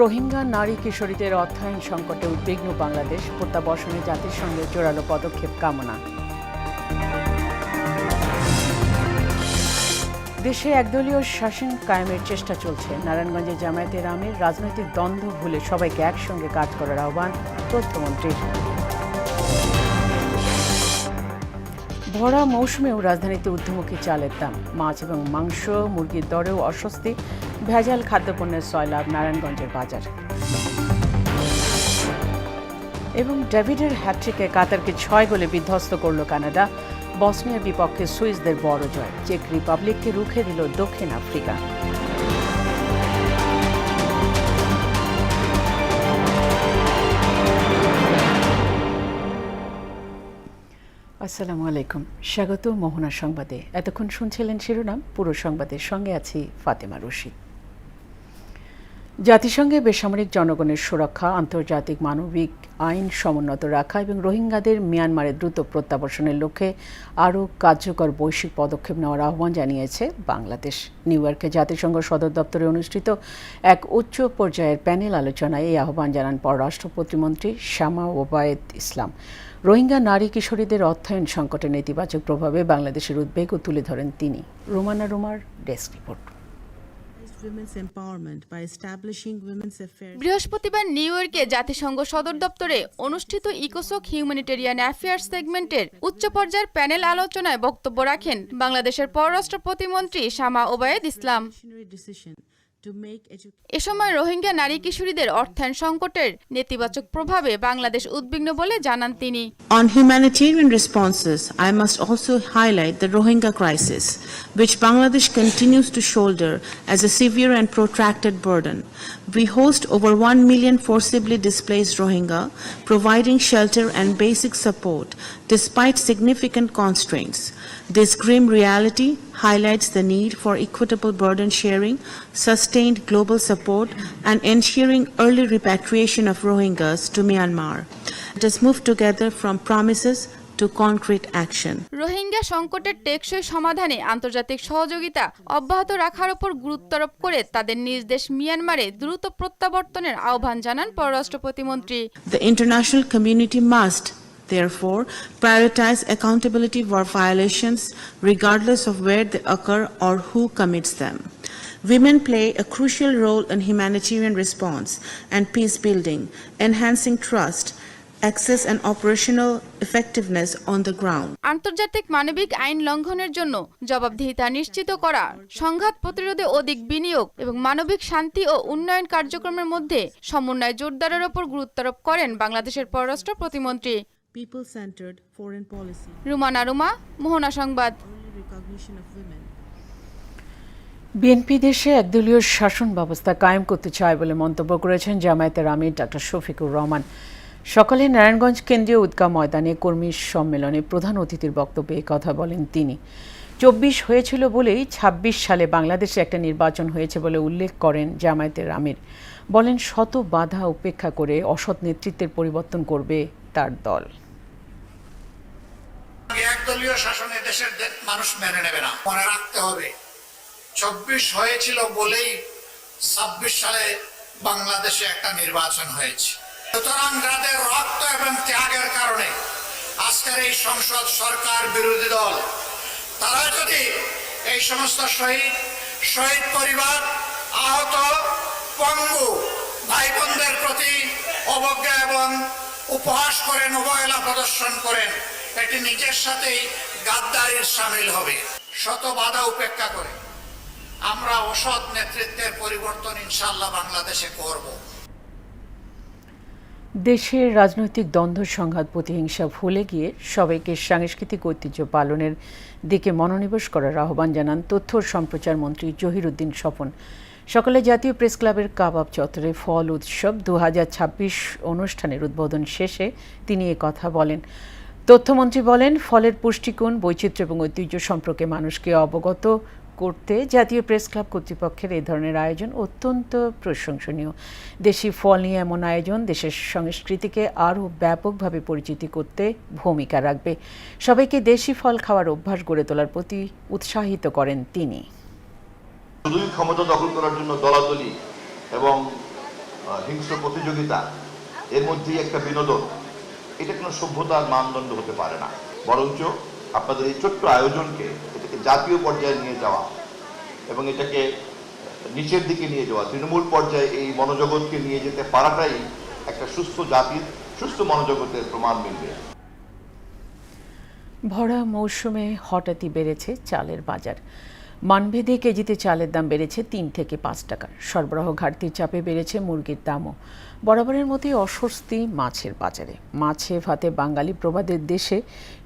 রোহিঙ্গা নারী কিশোরীদের অর্থায়ন সংকটে উদ্বিগ্ন বাংলাদেশ, প্রত্যাবর্তনে জাতিসংঘের জোরালো পদক্ষেপ কামনা। দেশে একদলীয় শাসন কায়েমের চেষ্টা চলছে। নারায়ণগঞ্জে জামায়াতের আমির রাজনৈতিক দ্বন্দ্ব ভুলে সবাইকে একসঙ্গে কাজ করার আহ্বান তথ্যমন্ত্রীর। ভরা মৌসুমেও রাজধানীতে ঊর্ধ্বমুখী চালের দাম, মাছ এবং মাংস, মুরগির দরেও অস্বস্তি, ভেজাল খাদ্যপণ্যের সয়লাভ নারায়ণগঞ্জের বাজার। এবং ডেভিডের হ্যাট্রিকে কাতারকে 6 গোলে বিধ্বস্ত করল কানাডা। বসনিয়ার বিপক্ষে সুইসদের বড় জয়। চেক রিপাবলিককে রুখে দিল দক্ষিণ আফ্রিকা। আসসালামু আলাইকুম, স্বাগত মোহনা সংবাদে। এতক্ষণ শুনছিলেন শিরোনাম, পুরো সংবাদের সঙ্গে আছি ফাতেমা রশিদ। জাতিসংঘে বেসামরিক জনগণের সুরক্ষা, আন্তর্জাতিক মানবিক আইন সমুন্নত রাখা এবং রোহিঙ্গাদের মিয়ানমারে দ্রুত প্রত্যাবর্তনের লক্ষ্যে আরও কার্যকর বৈশ্বিক পদক্ষেপ নেওয়ার আহ্বান জানিয়েছে বাংলাদেশ। নিউ ইয়র্কে জাতিসংঘ সদর দপ্তরে অনুষ্ঠিত এক উচ্চ পর্যায়ের প্যানেল আলোচনায় এই আহ্বান জানান পররাষ্ট্র প্রতিমন্ত্রী শামা ওবায়েদ ইসলাম। রোহিঙ্গা নারী কিশোরীদের অর্থায়ন সংকটের নেতিবাচক প্রভাবে বাংলাদেশের উদ্বেগও তুলে ধরেন তিনি। রোমানা রোমার ডেস্ক রিপোর্ট। বৃহস্পতিবার নিউ ইয়র্কে জাতিসংঘ সদর দপ্তরে অনুষ্ঠিত ইকোসোক হিউম্যানিটেরিয়ান অ্যাফেয়ার্স সেগমেন্টের উচ্চ পর্যায়ের প্যানেল আলোচনায় বক্তব্য রাখেন বাংলাদেশের পররাষ্ট্র প্রতিমন্ত্রী শামা ওবায়েদ ইসলাম। এ সময় রোহিঙ্গা নারী কিশোরীদের অর্থায়ন সংকটের নেতিবাচক প্রভাবে বাংলাদেশ উদ্বিগ্ন বলে জানান তিনি। On humanitarian responses, I must also highlight the Rohingya crisis, which Bangladesh continues to shoulder as a severe and protracted burden. We host over 1 million forcibly displaced Rohingya, providing shelter and basic support despite significant constraints. This grim reality highlights the need for equitable burden sharing, sustained global support, and ensuring early repatriation of Rohingyas to Myanmar. Let us move together from promises to concrete action. Rohingya সংকটের টেকসই সমাধানে আন্তর্জাতিক সহযোগিতা অব্যাহত রাখার উপর গুরুত্বারোপ করে তাদের নিজ দেশ মিয়ানমারে দ্রুত প্রত্যাবর্তনের আহ্বান জানান পররাষ্ট্র প্রতিমন্ত্রী। The international community must therefore prioritize accountability for violations regardless of where they occur or who commits them. Women play a crucial role in humanitarian response and peace building, enhancing trust, access and operational effectiveness on the ground. আন্তর্জাতিক মানবিক আইন লঙ্ঘনের জন্য জবাবদিহিতা নিশ্চিত করা, সংঘাত প্রতিরোধে অধিক বিনিয়োগ এবং মানবিক শান্তি ও উন্নয়ন কার্যক্রমের মধ্যে সমন্বয় জোরদারের উপর গুরুত্বারোপ করেন বাংলাদেশের পররাষ্ট্র প্রতিমন্ত্রী। People-centered foreign policy. Rumana Ruma, মোহনা সংবাদ। বিএনপি দেশে একদলীয় শাসন ব্যবস্থা কায়েম করতে চায় বলে মন্তব্য করেছেন জামায়াতের আমির ডক্টর শফিকুর রহমান। সকালে নারায়ণগঞ্জ কেন্দ্রীয় ঈদগাহ ময়দানে কর্মী সম্মেলনে প্রধান অতিথির বক্তব্যে কথা বলেন তিনি। 24 হয়েছিল বলেই 26 সালে বাংলাদেশে একটা নির্বাচন হয়েছে বলে উল্লেখ করেন জামায়াতের আমির। বলেন শত বাধা উপেক্ষা করে অসৎ নেতৃত্বের পরিবর্তন করবে তার দল। একদলীয় শাসনে দেশের মানুষ মেনে নেবে না, মনে রাখতে হবে 24 হয়েছিল বলেই 26 সালে বাংলাদেশে একটা নির্বাচন হয়েছে। সুতরাং যাদের রক্ত এবং ত্যাগের কারণে আজকের এই সংসদ সরকার বিরোধী দল, তারা যদি এই সমস্ত শহীদ পরিবার, আহত পঙ্গু ভাই বোনদের প্রতি অবজ্ঞা এবং উপহাস করেন, অবহেলা প্রদর্শন করেন, এটি নিজের সাথেই গাদ্দারির সামিল হবে। শত বাধা উপেক্ষা করে আমরা অসৎ নেতৃত্বের পরিবর্তন ইনশাআল্লাহ বাংলাদেশে করব। দেশের রাজনৈতিক দ্বন্দ্ব, সংঘাত, প্রতিহিংসা ভুলে গিয়ে সবাইকে সাংস্কৃতিক ঐতিহ্য পালনের দিকে মনোনিবেশ করার আহ্বান জানান তথ্য ও সম্প্রচার মন্ত্রী জহিরুদ্দিন স্বপন। সকালে জাতীয় প্রেস ক্লাবের কাবাব চত্বরে ফল উৎসব 2026 অনুষ্ঠানের উদ্বোধন শেষে তিনি কথা বলেন। তথ্যমন্ত্রী বলেন, ফলের পুষ্টিগুণ, বৈচিত্র্য এবং ঐতিহ্য সম্পর্কে মানুষকে অবগত করতে জাতীয় প্রেস ক্লাব কর্তৃপক্ষের এই ধরনের আয়োজন অত্যন্ত প্রশংসনীয়। দেশি ফল নিয়ে এমন আয়োজন দেশের সংস্কৃতিকে আরও ব্যাপকভাবে পরিচিতি করতে ভূমিকা রাখবে। সবাইকে দেশি ফল খাওয়ার অভ্যাস গড়ে তোলার প্রতি উৎসাহিত করেন তিনি। শুধুই ক্ষমতা দখল করার জন্য দলাদলি এবং হিংস্র প্রতিযোগিতা, এর মধ্যেই একটা বিনোদন, এটা কোনো সভ্যতার মানদণ্ড হতে পারে না। বরঞ্চ আপনাদের এই ছোট্ট আয়োজনকে এটাকে জাতীয় পর্যায়ে নিয়ে যাওয়া এবং এটাকে নিচের দিকে নিয়ে যাওয়া, তৃণমূল পর্যায়ে এই মনোজগৎকে নিয়ে যেতে পারাটাই একটা সুস্থ জাতির সুস্থ মনোজগতের প্রমাণ মিলবে। ভরা মৌসুমে হঠাৎই বেড়েছে চালের বাজার। মানভেদে কেজিতে চালের দাম বেড়েছে 3 থেকে 5 টাকা। সরবরাহ ঘাটতির চাপে বেড়েছে মুরগির দামও। বরাবরের মতোই অস্বস্তি মাছের বাজারে। মাছে ভাতে বাঙালি প্রবাদের দেশে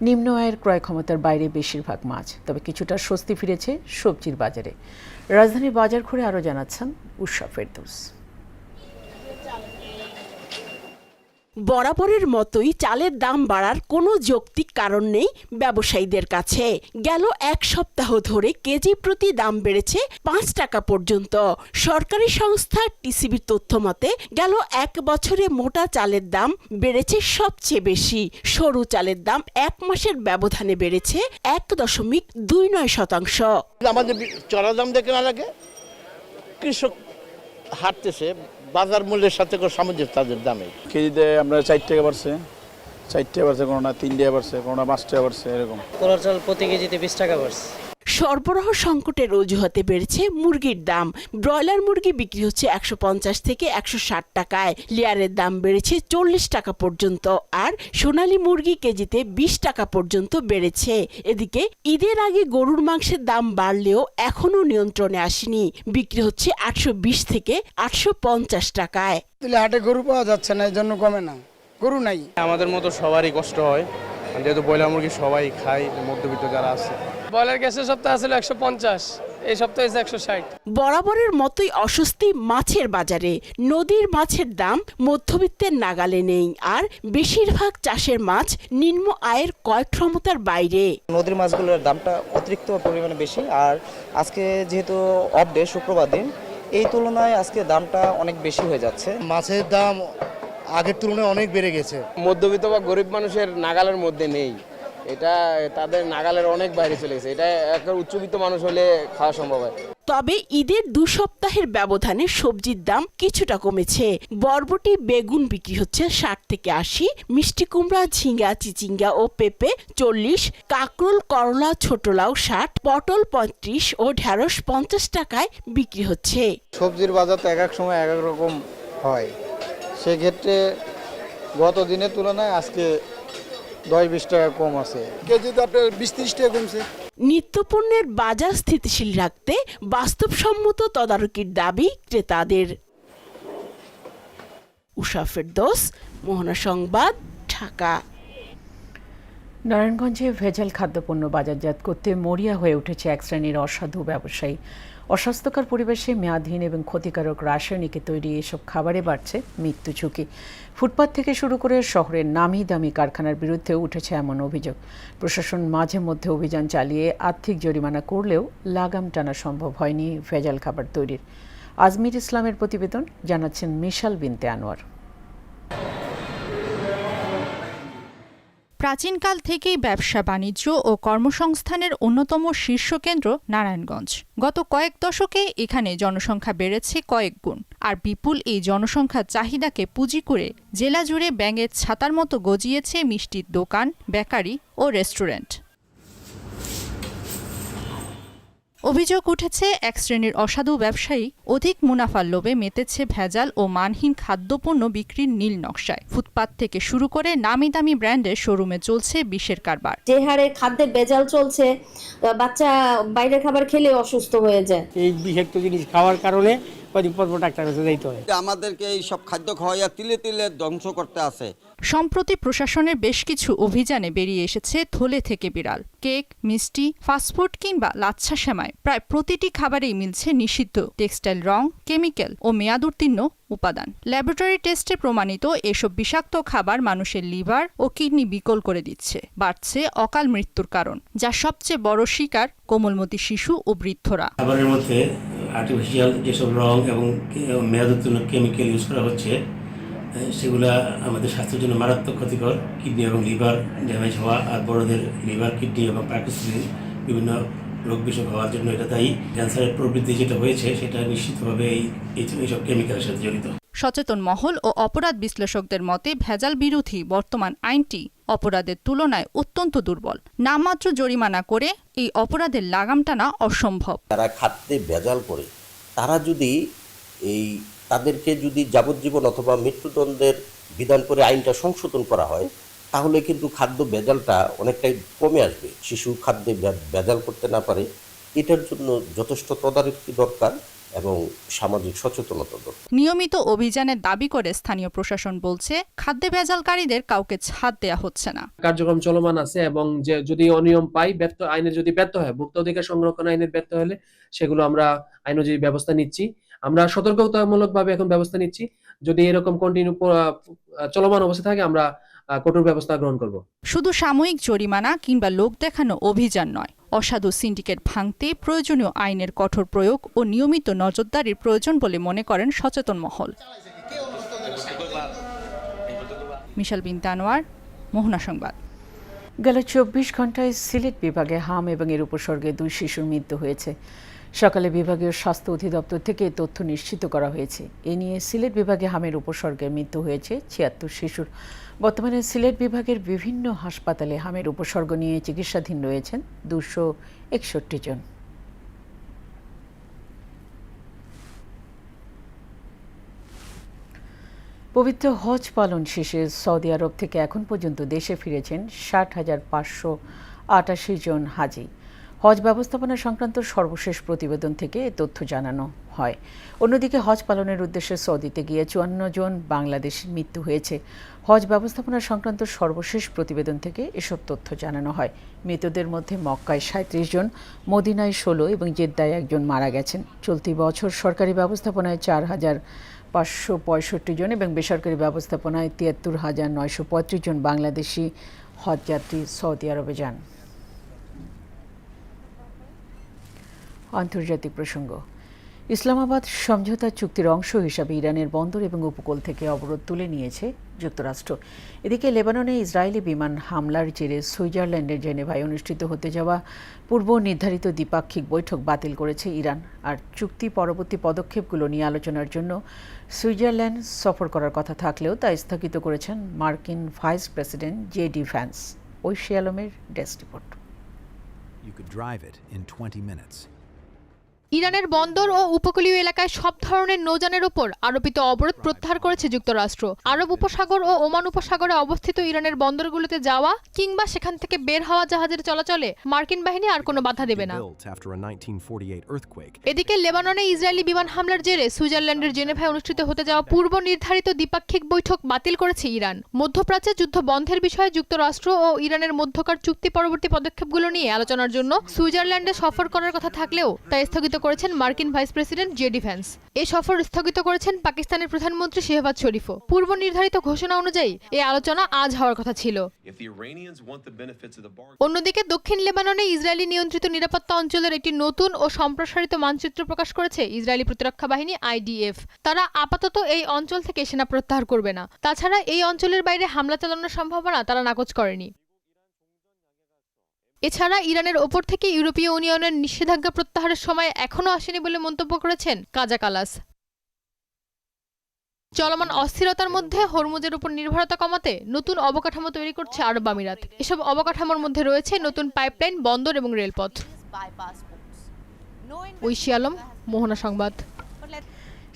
নিম্ন আয়ের ক্রয় ক্ষমতার বাইরে বেশিরভাগ মাছ। তবে কিছুটা স্বস্তি ফিরেছে সবজির বাজারে। রাজধানীর বাজার ঘুরে আরও জানাচ্ছেন উষা ফেরদৌস। বরাবরের মতোই চালের দাম বাড়ার কোনো যৌক্তিক কারণ নেই ব্যবসায়ীদের কাছে। গেল এক সপ্তাহ ধরে কেজি প্রতি দাম বেড়েছে 5 টাকা পর্যন্ত। সরকারি সংস্থা টিসিবির তথ্য মতে গেল 1 বছরে মোটা চালের দাম বেড়েছে সবচেয়ে বেশি। সরু চালের দাম 1 মাসের ব্যবধানে বেড়েছে 1.29%। আমাদের চড়া দাম দেখে না লাগে, কৃষক হাঁটতেছে বাজার মূল্যের সাথে সামঞ্জস্য তাদের দামে। কেজিতে আমরা 4 টাকা বাড়ছে, 4 টাকা বাড়ছে, কোনো না 3 টাকা বাড়ছে, কোনো না 5 টাকা বাড়ছে, এরকম। পোলার চাল প্রতি কেজিতে 20 টাকা বাড়ছে। সরবরাহ সংকটের অজুহাতে বেড়েছে মুরগির দাম। ব্রয়লার মুরগি বিক্রি হচ্ছে 150 থেকে 160 টাকায়, লেয়ারের দাম বেড়েছে 40 টাকা পর্যন্ত, আর সোনালী মুরগি কেজিতে 20 টাকা পর্যন্ত বেড়েছে। এদিকে ঈদের আগে গরুর মাংসের দাম বাড়লেও এখনো নিয়ন্ত্রণে আসেনি। বিক্রি হচ্ছে 820 থেকে 850 টাকায়। হাটে গরু পাওয়া যাচ্ছে না, এই জন্য কমে না, গরু নাই। আমাদের মতো সবারই কষ্ট হয়, যেহেতু ব্রয়লার মুরগি সবাই খায়, মধ্যবিত্ত যারা আছে। ব্রয়লার গ্যাসের সপ্তাহে আসলে 150, এই সপ্তাহে 160। বরাবরের মতোই অস্বস্তি মাছের বাজারে। নদীর মাছের দাম মধ্যবিত্তের নাগালে নেই, আর বেশিরভাগ চাষের মাছ নিম্ন আয়ের ক্রয় ক্ষমতার বাইরে। নদীর মাছগুলোর দামটা অতিরিক্ত পরিমাণে বেশি, আর আজকে যেহেতু অফ ডে, শুক্রবার দিন, এই তুলনায় আজকে দামটা অনেক বেশি হয়ে যাচ্ছে। মাছের দাম আগের তুলনায় অনেক বেড়ে গেছে। মধ্যবিত্ত বা গরিব মানুষের নাগালের মধ্যে নেই, এটা তাদের নাগালের অনেক বাইরে চলে গেছে। এটা একটা উচ্চবিত্ত মানুষ হলে খাওয়া সম্ভব হয়। তবে ঈদের 2 সপ্তাহের ব্যবধানে সবজির দাম কিছুটা কমেছে। বরবটি, বেগুন বিক্রি হচ্ছে 60 থেকে 80, মিষ্টি কুমড়া, ঝিঙ্গা, চিচিঙ্গা ও পেঁপে 40, কাঁকরোল, করলা, ছোট লাউ 60, পটল 35 ও ঢেঁড়স 50 টাকায় বিক্রি হচ্ছে। সবজির বাজার তো এক এক সময় এক এক রকম হয়, সেক্ষেত্রে গত দিনের তুলনায় আজকে 10-20 টাকা কম আছে। কেজিতে আপনার 20-30 টাকা কমছে। নিত্যপণ্যের বাজার স্থিতিশীল রাখতে বাস্তবসম্মত তদারকির দাবি ক্রেতাদের। উষা ফেরদৌস, মোহনা সংবাদ, ঢাকা। নারায়ণগঞ্জে ভেজাল খাদ্যপণ্য বাজারজাত করতে মরিয়া হয়ে উঠেছে এক শ্রেণীর অসাধু ব্যবসায়ী। অস্বাস্থ্যকর পরিবেশে মেয়াদহীন এবং ক্ষতিকারক রাসায়নিকে তৈরি এসব খাবারে বাড়ছে মৃত্যু ঝুঁকি। ফুটপাত থেকে শুরু করে শহরের নামি দামি কারখানার বিরুদ্ধেও উঠেছে এমন অভিযোগ। প্রশাসন মাঝে মধ্যে অভিযান চালিয়ে আর্থিক জরিমানা করলেও লাগাম টানা সম্ভব হয়নি ভেজাল খাবার তৈরির। আজমির ইসলামের প্রতিবেদন, জানাচ্ছেন মিশাল বিনতে আনোয়ার। প্রাচীনকাল থেকেই ব্যবসা বাণিজ্য ও কর্মসংস্থানের অন্যতম শীর্ষকেন্দ্র নারায়ণগঞ্জ। গত কয়েক দশকে এখানে জনসংখ্যা বেড়েছে কয়েক গুণ, আর বিপুল এই জনসংখ্যার চাহিদাকে পুঁজি করে জেলা জুড়ে ব্যাঙের ছাতার মতো গজিয়েছে মিষ্টির দোকান, বেকারি ও রেস্টুরেন্ট। অভিযোগ উঠেছে এক শ্রেণীর অসাধু ব্যবসায়ী অধিক মুনাফার লোভে মেতেছে ভেজাল ও মানহীন খাদ্যপণ্য বিক্রির নীল নকশায়। ফুটপাত থেকে শুরু করে নামি দামি ব্র্যান্ডের শোরুমে চলছে বিষের কারবার। যে হারে খাদ্যে ভেজাল চলছে, বাচ্চা বাইরের খাবার খেলে অসুস্থ হয়ে যায়। এই বিষাক্ত জিনিস খাওয়ার কারণে ডাক্তার কাছে যাইতে হয়। আমাদেরকে এই সব খাদ্য খাওয়াইয়া তিলে তিলে ধ্বংস করতে আছে। সম্প্রতি প্রশাসনের বেশ কিছু অভিযানে বেরিয়ে এসেছে থলে থেকে বিড়াল। কেক, মিষ্টি, ফাস্টফুড কিংবা লাচ্ছা সেমাই, প্রায় প্রতিটি খাবারেই মিলছে নিষিদ্ধ টেক্সটাইল রং, কেমিক্যাল ও মেয়াদ উত্তীর্ণ উপাদান। ল্যাবরেটরি টেস্টে প্রমাণিত এসব বিষাক্ত খাবার মানুষের লিভার ও কিডনি বিকল করে দিচ্ছে। বাড়ছে অকাল মৃত্যুর কারণ, যা সবচেয়ে বড় শিকার কোমলমতি শিশু ও বৃদ্ধরা। খাবারের মধ্যে আর্টিফিশিয়াল যেসব রং এবং মেয়াদ উত্তীর্ণ কেমিক্যাল ইউজ করা হচ্ছে, সেগুলা আমাদের স্বাস্থ্যের জন্য মারাত্মক ক্ষতিকর। কিডনি এবং লিভার ড্যামেজ হওয়া, আর বড়দের লিভার, কিডনি এবং পার্কিনসন বিভিন্ন রোগ বিসুখ হওয়ার জন্য এটা দায়ী। ক্যান্সারের প্রবৃদ্ধি যেটা হয়েছে সেটা নিশ্চিতভাবে এইসব কেমিক্যালের সাথে জড়িত। সচেতন মহল ও অপরাধ বিশ্লেষকদের মতে ভেজাল বিরোধী বর্তমান আইনটি অপরাধের তুলনায় অত্যন্ত দুর্বল। নামমাত্র জরিমানা করে এই অপরাধের লাগাম টানা অসম্ভব। যারা খাদ্যে ভেজাল করে তারা যদি তাদেরকে যদি যাবজ্জীবন অথবা মৃত্যুদণ্ডের বিধান করে আইনটা সংশোধন করা হয় তাহলে কিন্তু খাদ্য ভেজালটা অনেকটাই কমে আসবে। শিশু খাদ্যে ভেজাল করতে না পারে, এটার জন্য যথেষ্ট তদারকি দরকার এবং সামাজিক সচেতনতা দরকার। নিয়মিত অভিযানের দাবি করে স্থানীয় প্রশাসন বলছে খাদ্যে ভেজালকারীদের কাউকে ছাড় দেয়া হচ্ছে না। কার্যক্রম চলমান আছে এবং যে যদি অনিয়ম পাই, আইনের যদি ব্যর্থ হয়, ভোক্তা অধিকার সংরক্ষণ আইনের ব্যর্থ হলে সেগুলো আমরা আইনজীবী ব্যবস্থা নিচ্ছি। আমরা সতর্কতামূলকভাবে এখন ব্যবস্থা নিচ্ছি। যদি এরকম কন্টিনিউ চলমান অবস্থা থাকে আমরা কঠোর ব্যবস্থা গ্রহণ করব। শুধু সাময়িক জরিমানা কিংবা লোক দেখানো অভিযান নয়, অসাধু সিন্ডিকেট ভাঙতে প্রয়োজনীয় আইনের কঠোর প্রয়োগ ও নিয়মিত নজরদারির প্রয়োজন বলে মনে করেন সচেতন মহল। মিশাল বিনতে আনোয়ার, মোহনা সংবাদ। গেল 24 ঘন্টায় সিলেট বিভাগে হাম এবং এর উপসর্গে 2 শিশুর মৃত্যু হয়েছে। সকালে বিভাগীয় স্বাস্থ্য অধিদপ্তর থেকে তথ্য নিশ্চিত করা হয়েছে। এ নিয়ে সিলেট বিভাগে হামের উপসর্গে মৃত্যু হয়েছে 76 শিশুর। বর্তমানে সিলেট বিভাগের বিভিন্ন হাসপাতালে হামের উপসর্গ নিয়ে চিকিৎসাধীন রয়েছেন 261 জন। পবিত্র হজ পালন শেষে সৌদি আরব থেকে এখন পর্যন্ত দেশে ফিরেছেন 60,588 জন হাজি। হজ ব্যবস্থাপনা সংক্রান্ত সর্বশেষ প্রতিবেদন থেকে এ তথ্য জানানো হয়। অন্যদিকে হজ পালনের উদ্দেশ্যে সৌদিতে গিয়ে 54 জন বাংলাদেশির মৃত্যু হয়েছে। হজ ব্যবস্থাপনা সংক্রান্ত সর্বশেষ প্রতিবেদন থেকে এসব তথ্য জানানো হয়। মৃতদের মধ্যে মক্কায় 37 জন, মদিনায় 16 এবং জেদ্দায় 1 জন মারা গেছেন। চলতি বছর সরকারি ব্যবস্থাপনায় 4,565 জন এবং বেসরকারি ব্যবস্থাপনায় 73,935 জন বাংলাদেশি হজযাত্রী সৌদি আরবে যান। আন্তর্জাতিক প্রসঙ্গ। ইসলামাবাদ সমঝোতা চুক্তির অংশ হিসাবে ইরানের বন্দর এবং উপকূল থেকে অবরোধ তুলে নিয়েছে যুক্তরাষ্ট্র। এদিকে লেবাননে ইসরায়েলি বিমান হামলার জেরে সুইজারল্যান্ডের জেনেভায় অনুষ্ঠিত হতে যাওয়া পূর্ব নির্ধারিত দ্বিপাক্ষিক বৈঠক বাতিল করেছে ইরান। আর চুক্তি পরবর্তী পদক্ষেপগুলো নিয়ে আলোচনার জন্য সুইজারল্যান্ড সফর করার কথা থাকলেও তা স্থগিত করেছেন মার্কিন vice president JD Vance. Oishi আলমের ডেস্ক রিপোর্ট। ইরানের বন্দর ও উপকূলীয় এলাকায় সব ধরনের নৌযানের উপর আরোপিত অবরোধ প্রত্যাহার করেছে যুক্তরাষ্ট্র। আরব উপসাগর ও ওমান উপসাগরে অবস্থিত ইরানের বন্দরগুলোতে যাওয়া কিংবা সেখান থেকে বের হওয়া জাহাজের চলাচলে মার্কিন বাহিনী আর কোনো বাধা দেবে না। এদিকে লেবাননে ইসরায়েলি বিমান হামলার জেরে সুইজারল্যান্ডের জেনেভায় অনুষ্ঠিত হতে যাওয়া পূর্ব নির্ধারিত দ্বিপাক্ষিক বৈঠক বাতিল করেছে ইরান। মধ্যপ্রাচ্যে যুদ্ধ বন্ধের বিষয়ে যুক্তরাষ্ট্র ও ইরানের মধ্যকার চুক্তি পরবর্তী পদক্ষেপগুলো নিয়ে আলোচনার জন্য সুইজারল্যান্ডে সফর করার কথা থাকলেও তা স্থগিত করেছেন মার্কিন ভাইস প্রেসিডেন্ট জেডি ভ্যান্স। এই সফর স্থগিত করেছেন পাকিস্তানের প্রধানমন্ত্রী শেহবাজ শরীফও। পূর্ব নির্ধারিত ঘোষণা অনুযায়ী এই আলোচনা আজ হওয়ার কথা ছিল। অন্যদিকে দক্ষিণ লেবাননে ইসরায়েলি নিয়ন্ত্রিত নিরাপত্তা অঞ্চলের একটি নতুন ও সম্প্রসারিত মানচিত্র প্রকাশ করেছে ইসরায়েলি প্রতিরক্ষা বাহিনী IDF। তারা আপাতত এই অঞ্চল থেকে সেনা প্রত্যাহার করবে না। তাছাড়া এই অঞ্চলের বাইরে হামলা চালানোর সম্ভাবনা তারা নাকচ করেনি। এছাড়া ইরানের ওপর থেকে ইউরোপীয় ইউনিয়নের নিষেধাজ্ঞা প্রত্যাহারের সময় এখনও আসেনি বলে মন্তব্য করেছেন কাজা কালাস। চলমান অস্থিরতার মধ্যে হরমুজের উপর নির্ভরতা কমাতে নতুন অবকাঠামো তৈরি করছে আরব আমিরাত। এসব অবকাঠামোর মধ্যে রয়েছে নতুন পাইপলাইন, বন্দর এবং রেলপথ। ঐশী আলম, মোহনা সংবাদ।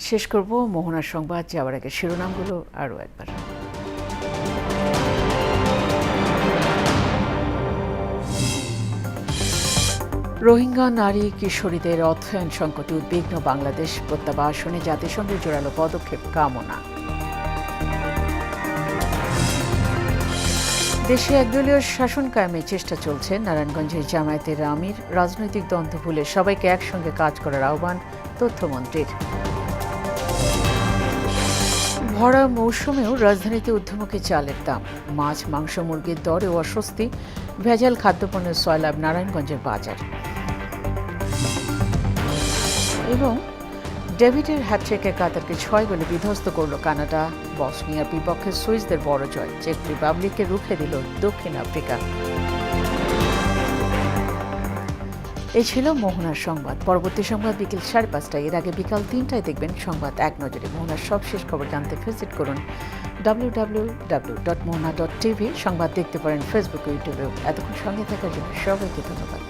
শেষ করব মোহনা সংবাদ যাওয়ার আগে শিরোনামগুলো আরও একবার। রোহিঙ্গা নারী কিশোরীদের অর্থায়ন সংকটে উদ্বিগ্ন বাংলাদেশ, প্রত্যাবাসনে জাতিসংঘের জোরালো পদক্ষেপ কামনা। দেশে একদলীয় শাসন কায়েমের চেষ্টা চলছে। নারায়ণগঞ্জের জামায়াতের আমির রাজনৈতিক দ্বন্দ্ব ভুলে সবাইকে একসঙ্গে কাজ করার আহ্বান তথ্যমন্ত্রীর। ভরা মৌসুমেও রাজধানীতে ঊর্ধ্বমুখী চালের দাম, মাছ, মাংস, মুরগির দরেও অস্বস্তি, ভেজাল খাদ্যপণ্যের সয়লাব নারায়ণগঞ্জের বাজার। এবং ডেভিডের হ্যাটট্রিকে কাতারকে 6 গোলে বিধ্বস্ত করল কানাডা। বসনিয়ার বিপক্ষে সুইসদের বড় জয়, চেক রিপাবলিককে রুখে দিল দক্ষিণ আফ্রিকা। এই ছিল মোহনার সংবাদ। পরবর্তী সংবাদ বিকেল 5:30টায়। এর আগে বিকাল 3টায় দেখবেন সংবাদ এক নজরে। মোহনার সব শেষ খবর জানতে ভিজিট করুন www.mohana.tv। সংবাদ দেখতে পারেন ফেসবুক ও ইউটিউবেও। এতক্ষণ সঙ্গে থাকার জন্য সবাইকে ধন্যবাদ।